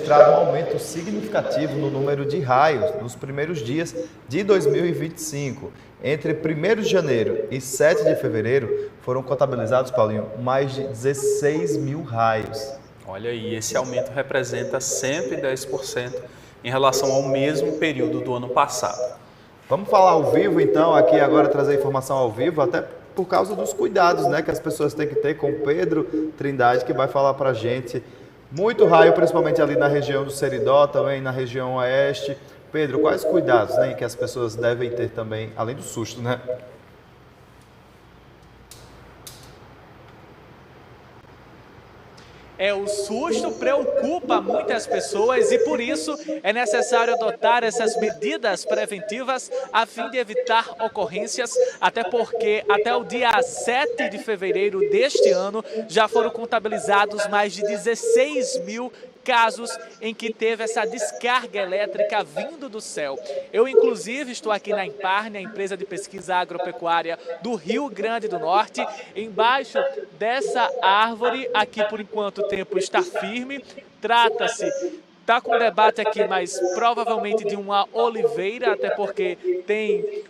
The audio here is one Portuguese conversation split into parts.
registrado um aumento significativo no número de raios nos primeiros dias de 2025. Entre 1º de janeiro e 7 de fevereiro foram contabilizados, Paulinho, mais de 16 mil raios. Olha aí, esse aumento representa 110% em relação ao mesmo período do ano passado. Vamos falar ao vivo, então, aqui agora, trazer informação ao vivo, até por causa dos cuidados, né, que as pessoas têm que ter com o Pedro Trindade, que vai falar para a gente. Muito raio, principalmente ali na região do Seridó, também na região oeste. Pedro, quais cuidados, né, que as pessoas devem ter também, além do susto, né? O susto preocupa muitas pessoas e por isso é necessário adotar essas medidas preventivas a fim de evitar ocorrências, até porque até o dia 7 de fevereiro deste ano já foram contabilizados mais de 16 mil casos em que teve essa descarga elétrica vindo do céu. Eu, inclusive, estou aqui na Imparne, a empresa de pesquisa agropecuária do Rio Grande do Norte. Embaixo dessa árvore, aqui por enquanto o tempo está firme, trata-se... Está com debate aqui, mas provavelmente de uma oliveira, até porque tem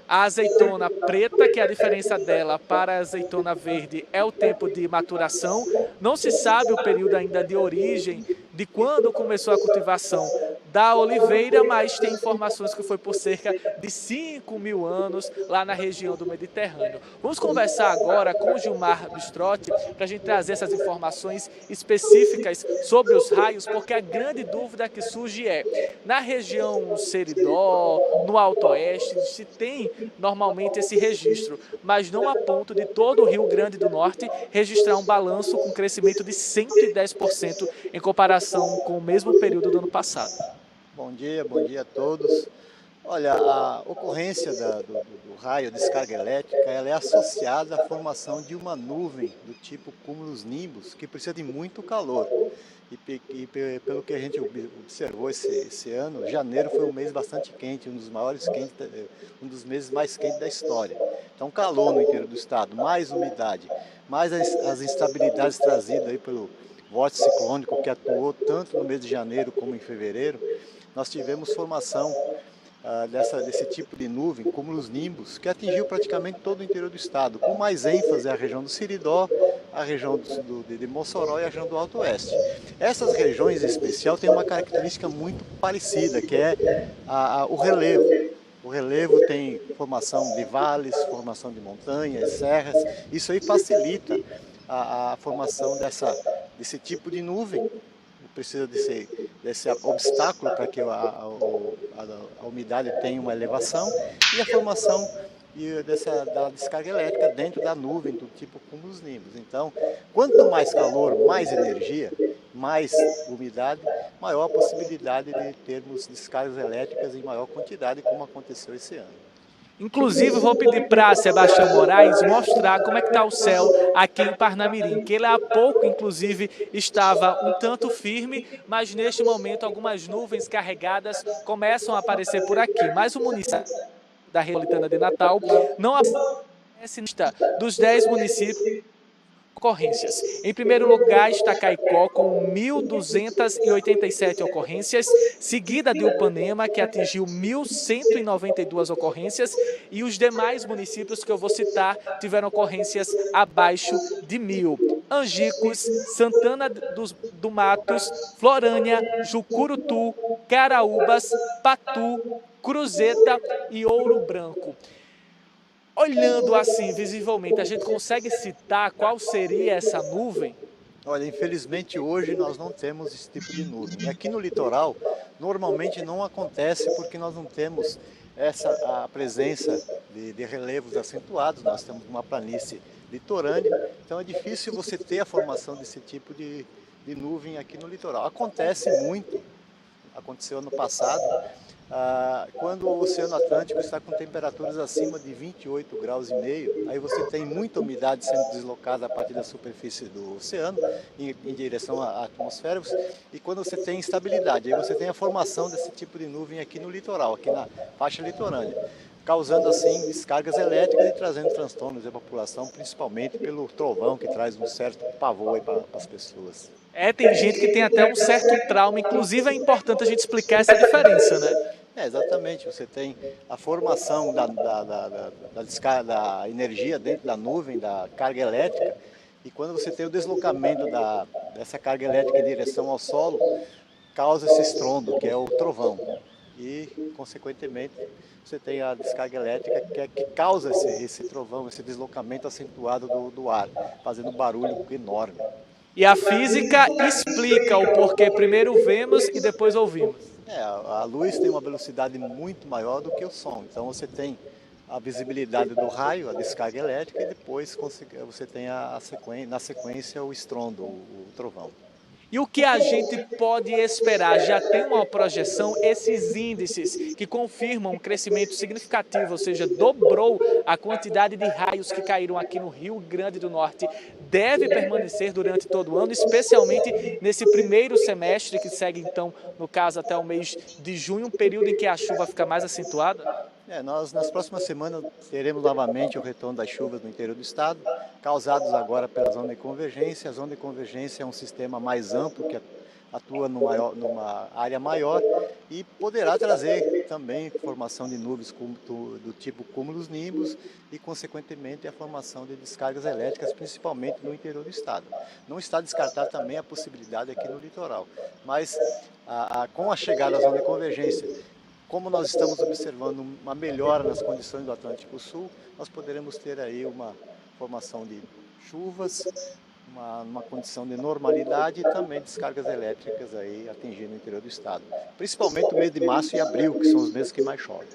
a azeitona preta, que a diferença dela para a azeitona verde é o tempo de maturação. Não se sabe o período ainda de origem, de quando começou a cultivação da oliveira, mas tem informações que foi por cerca de 5 mil anos lá na região do Mediterrâneo. Vamos conversar agora com o Gilmar Bistrotti para a gente trazer essas informações específicas sobre os raios, porque a grande dúvida que surge é, na região Seridó, no Alto Oeste, se tem normalmente esse registro, mas não a ponto de todo o Rio Grande do Norte registrar um balanço com crescimento de 110% em comparação com o mesmo período do ano passado. Bom dia a todos. Olha, a ocorrência do raio, descarga elétrica, ela é associada à formação de uma nuvem do tipo cumulus-nimbus, que precisa de muito calor. E pelo que a gente observou esse ano, janeiro foi um mês bastante quente, um dos meses mais quentes da história. Então, calor no interior do estado, mais umidade, mais as instabilidades trazidas aí pelo vórtice ciclônico que atuou tanto no mês de janeiro como em fevereiro, nós tivemos formação desse tipo de nuvem, cumulus-nimbus, que atingiu praticamente todo o interior do estado, com mais ênfase a região do Seridó, a região de Mossoró e a região do Alto Oeste. Essas regiões em especial têm uma característica muito parecida, que é o relevo. O relevo tem formação de vales, formação de montanhas, serras, isso aí facilita a formação desse tipo de nuvem. Precisa desse obstáculo para que a umidade tenha uma elevação e a formação da descarga elétrica dentro da nuvem do tipo cumulus-nimbus. Então, quanto mais calor, mais energia, mais umidade, maior a possibilidade de termos descargas elétricas em maior quantidade, como aconteceu esse ano. Inclusive, vou pedir para Sebastião Moraes mostrar como é que está o céu aqui em Parnamirim, que ele há pouco, inclusive, estava um tanto firme, mas neste momento algumas nuvens carregadas começam a aparecer por aqui. Mas o município da região metropolitana de Natal não aparece dos 10 municípios ocorrências. Em primeiro lugar está Caicó com 1.287 ocorrências, seguida de Upanema, que atingiu 1.192 ocorrências, e os demais municípios que eu vou citar tiveram ocorrências abaixo de 1.000. Angicos, Santana do Matos, Florânia, Jucurutu, Caraúbas, Patu, Cruzeta e Ouro Branco. Olhando assim visivelmente, a gente consegue citar qual seria essa nuvem? Olha, infelizmente hoje nós não temos esse tipo de nuvem. E aqui no litoral, normalmente não acontece porque nós não temos a presença de relevos acentuados, nós temos uma planície litorânea, então é difícil você ter a formação desse tipo de nuvem aqui no litoral. Acontece muito, aconteceu ano passado, quando o Oceano Atlântico está com temperaturas acima de 28 graus e meio, aí você tem muita umidade sendo deslocada a partir da superfície do oceano em direção à atmosfera, e quando você tem instabilidade, aí você tem a formação desse tipo de nuvem aqui no litoral, aqui na faixa litorânea, causando assim descargas elétricas e trazendo transtornos à população, principalmente pelo trovão que traz um certo pavor para as pessoas. Tem gente que tem até um certo trauma, inclusive é importante a gente explicar essa diferença, né? Exatamente, você tem a formação da energia dentro da nuvem, da carga elétrica, e quando você tem o deslocamento dessa carga elétrica em direção ao solo, causa esse estrondo, que é o trovão. E, consequentemente, você tem a descarga elétrica que causa esse trovão, esse deslocamento acentuado do ar, fazendo um barulho enorme. E a física explica o porquê primeiro vemos e depois ouvimos. A luz tem uma velocidade muito maior do que o som, então você tem a visibilidade do raio, a descarga elétrica, e depois você tem na sequência o estrondo, o trovão. E o que a gente pode esperar? Já tem uma projeção, esses índices que confirmam um crescimento significativo, ou seja, dobrou a quantidade de raios que caíram aqui no Rio Grande do Norte, deve permanecer durante todo o ano, especialmente nesse primeiro semestre, que segue então, no caso, até o mês de junho, um período em que a chuva fica mais acentuada? Nós nas próximas semanas teremos novamente o retorno das chuvas no interior do estado, causados agora pela zona de convergência. A zona de convergência é um sistema mais amplo que atua numa área maior e poderá trazer também formação de nuvens do tipo cúmulos-nimbus e, consequentemente, a formação de descargas elétricas, principalmente no interior do estado. Não está descartada também a possibilidade aqui no litoral, mas com a chegada da zona de convergência, como nós estamos observando uma melhora nas condições do Atlântico Sul, nós poderemos ter aí uma formação de chuvas, uma condição de normalidade e também descargas elétricas aí atingindo o interior do estado. Principalmente o mês de março e abril, que são os meses que mais chovem.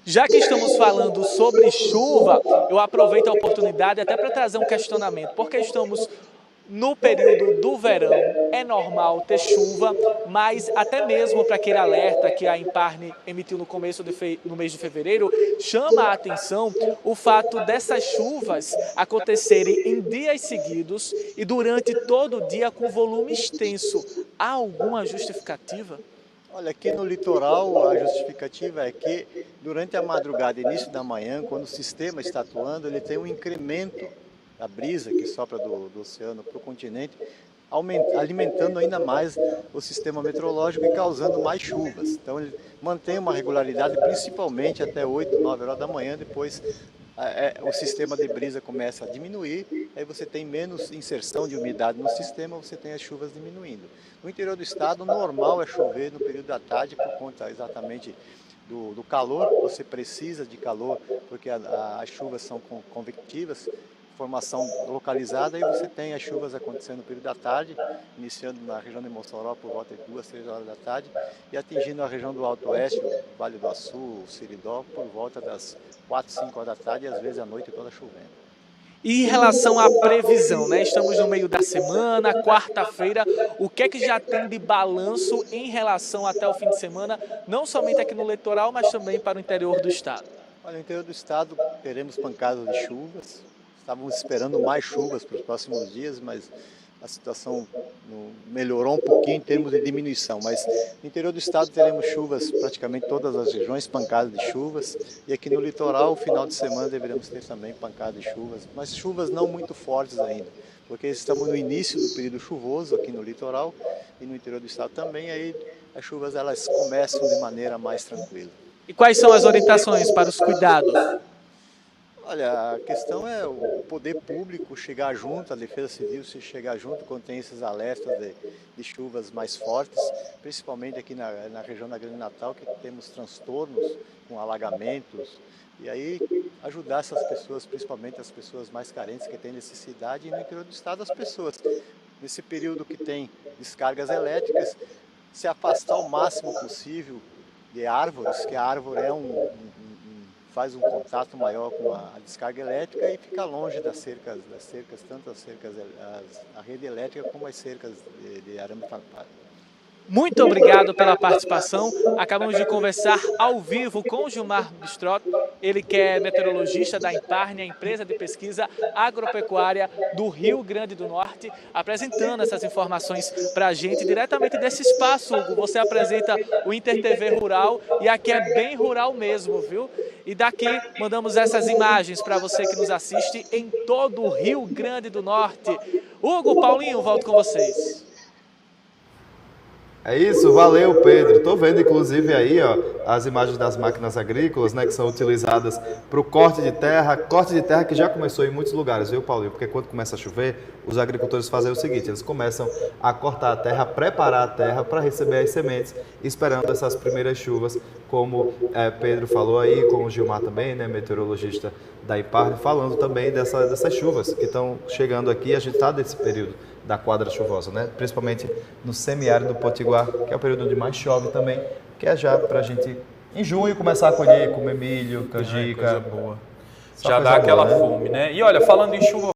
Já que estamos falando sobre chuva, eu aproveito a oportunidade até para trazer um questionamento, porque estamos no período do verão, é normal ter chuva, mas até mesmo para aquele alerta que a Imparne emitiu no mês de fevereiro, chama a atenção o fato dessas chuvas acontecerem em dias seguidos e durante todo o dia com volume extenso. Há alguma justificativa? Olha, aqui no litoral a justificativa é que durante a madrugada e início da manhã, quando o sistema está atuando, ele tem um incremento da brisa que sopra do oceano para o continente, alimentando ainda mais o sistema meteorológico e causando mais chuvas. Então ele mantém uma regularidade principalmente até 8, 9 horas da manhã, depois o sistema de brisa começa a diminuir, aí você tem menos inserção de umidade no sistema, você tem as chuvas diminuindo. No interior do estado, o normal é chover no período da tarde por conta exatamente do calor, você precisa de calor porque as chuvas são convectivas, formação localizada, e você tem as chuvas acontecendo no período da tarde, iniciando na região de Mossoró por volta de 2, 3 horas da tarde e atingindo a região do Alto Oeste, o Vale do Açu, o Siridó, por volta das 4, 5 horas da tarde e às vezes a noite toda chovendo. E em relação à previsão, né? Estamos no meio da semana, quarta-feira, o que é que já tem de balanço em relação até o fim de semana, não somente aqui no litoral, mas também para o interior do estado? Olha, no interior do estado teremos pancadas de chuvas. Estávamos esperando mais chuvas para os próximos dias, mas a situação melhorou um pouquinho em termos de diminuição. Mas no interior do estado teremos chuvas praticamente todas as regiões, pancadas de chuvas. E aqui no litoral, no final de semana, deveremos ter também pancadas de chuvas, mas chuvas não muito fortes ainda, porque estamos no início do período chuvoso aqui no litoral e no interior do estado também. Aí as chuvas elas começam de maneira mais tranquila. E quais são as orientações para os cuidados? Olha, a questão é o poder público chegar junto, a Defesa Civil se chegar junto quando tem esses alertas de chuvas mais fortes, principalmente aqui na região da Grande Natal, que temos transtornos com alagamentos, e aí ajudar essas pessoas, principalmente as pessoas mais carentes que têm necessidade, e no interior do estado as pessoas, nesse período que tem descargas elétricas, se afastar o máximo possível de árvores, que a árvore faz um contato maior com a descarga elétrica e fica longe das cercas, tanto as cercas, a rede elétrica como as cercas de arame farpado. Muito obrigado pela participação. Acabamos de conversar ao vivo com o Gilmar Bistrotti, ele que é meteorologista da Imparne, a empresa de pesquisa agropecuária do Rio Grande do Norte, apresentando essas informações para a gente diretamente desse espaço, Hugo. Você apresenta o InterTV Rural e aqui é bem rural mesmo, viu? E daqui mandamos essas imagens para você que nos assiste em todo o Rio Grande do Norte. Hugo, Paulinho, volto com vocês. É isso, valeu, Pedro. Estou vendo, inclusive, aí ó, as imagens das máquinas agrícolas, né, que são utilizadas para o corte de terra que já começou em muitos lugares, viu, Paulinho? Porque quando começa a chover, os agricultores fazem o seguinte, eles começam a cortar a terra, a preparar a terra para receber as sementes, esperando essas primeiras chuvas, como Pedro falou aí, como o Gilmar também, né, meteorologista da IPARNE, falando também dessas chuvas que estão chegando aqui. A gente está nesse período da quadra chuvosa, né? Principalmente no semiárido do Potiguar, que é o período onde mais chove também, que é já para a gente, em junho, começar a colher, comer milho, canjica. Coisa boa. Só Já coisa dá aquela boa, né? fome, né? E olha, falando em chuva,